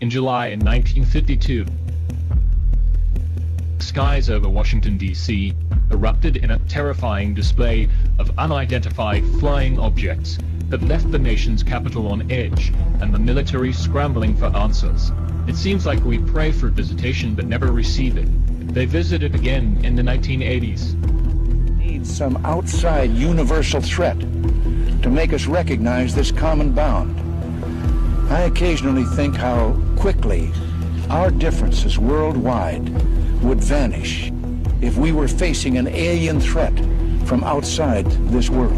In July 1952, skies over Washington, D.C. erupted in a terrifying display of unidentified flying objects that left the nation's capital on edge and the military scrambling for answers. It seems like we pray for visitation but never receive it. They visited again in the 1980s. Need some outside universal threat to make us recognize this common bound. I occasionally think how quickly our differences worldwide would vanish if we were facing an alien threat from outside this world.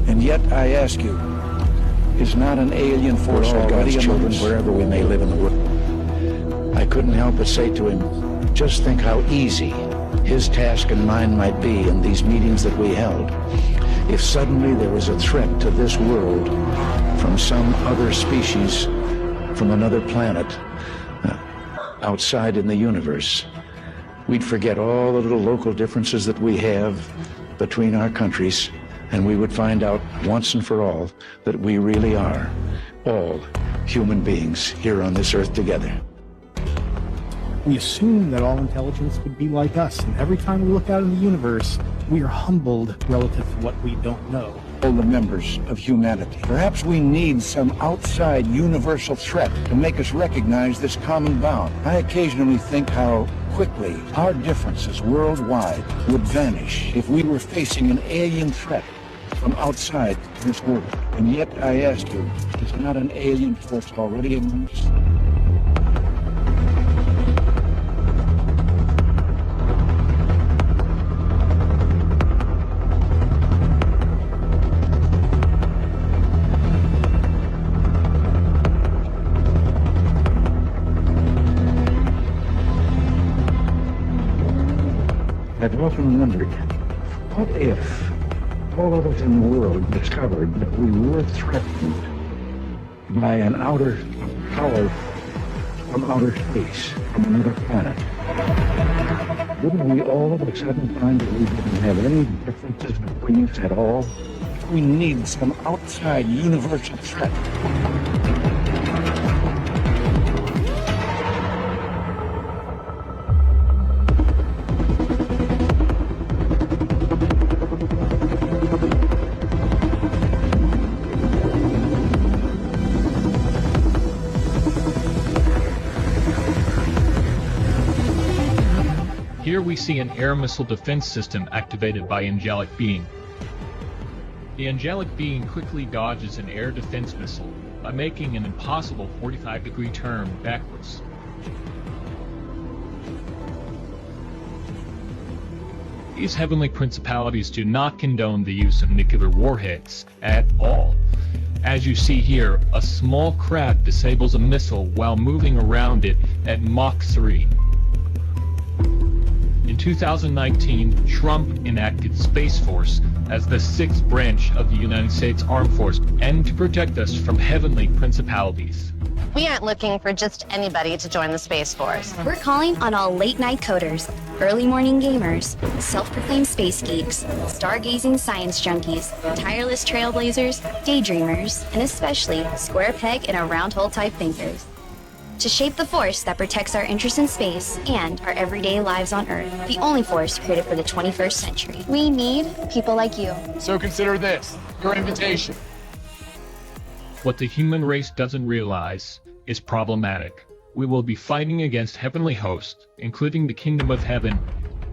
And yet I ask you, is not an alien force already among us? Wherever we may live in the world. I couldn't help but say to him, just think how easy his task and mine might be in these meetings that we held if suddenly there was a threat to this world from some other species, from another planet, outside in the universe. We'd forget all the little local differences that we have between our countries, and we would find out once and for all that we really are all human beings here on this earth together. We assume that all intelligence would be like us, and every time we look out in the universe, we are humbled relative to what we don't know. All the members of humanity. Perhaps we need some outside universal threat to make us recognize this common bound. I occasionally think how quickly our differences worldwide would vanish if we were facing an alien threat from outside this world. And yet I ask you, is not an alien force already among us? I've often wondered, what if all of us in the world discovered that we were threatened by an outer power from outer space, from another planet? Wouldn't we all of a sudden find that we didn't have any differences between us at all? We need some outside universal threat. Here we see an air missile defense system activated by angelic being. The angelic being quickly dodges an air defense missile by making an impossible 45-degree turn backwards. These heavenly principalities do not condone the use of nuclear warheads at all. As you see here, a small craft disables a missile while moving around it at Mach 3. In 2019, Trump enacted Space Force as the sixth branch of the United States Armed Forces and to protect us from heavenly principalities. We aren't looking for just anybody to join the Space Force. We're calling on all late-night coders, early morning gamers, self-proclaimed space geeks, stargazing science junkies, tireless trailblazers, daydreamers, and especially square peg and a round hole type thinkers. To shape the force that protects our interest in space and our everyday lives on Earth, the only force created for the 21st century. We need people like you. So consider this, your invitation. What the human race doesn't realize is problematic. We will be fighting against heavenly hosts, including the kingdom of heaven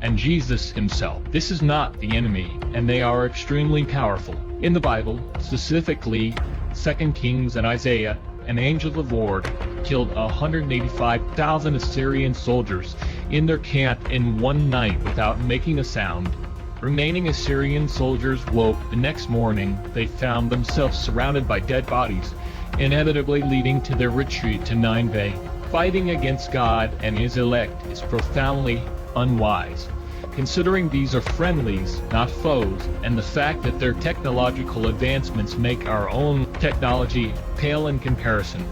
and Jesus himself. This is not the enemy, and they are extremely powerful. In the Bible, specifically 2 Kings and Isaiah, an angel of the Lord killed 185,000 Assyrian soldiers in their camp in one night without making a sound. Remaining Assyrian soldiers woke the next morning. They found themselves surrounded by dead bodies, inevitably leading to their retreat to Nineveh. Fighting against God and his elect is profoundly unwise, considering these are friendlies, not foes, and the fact that their technological advancements make our own technology pale in comparison.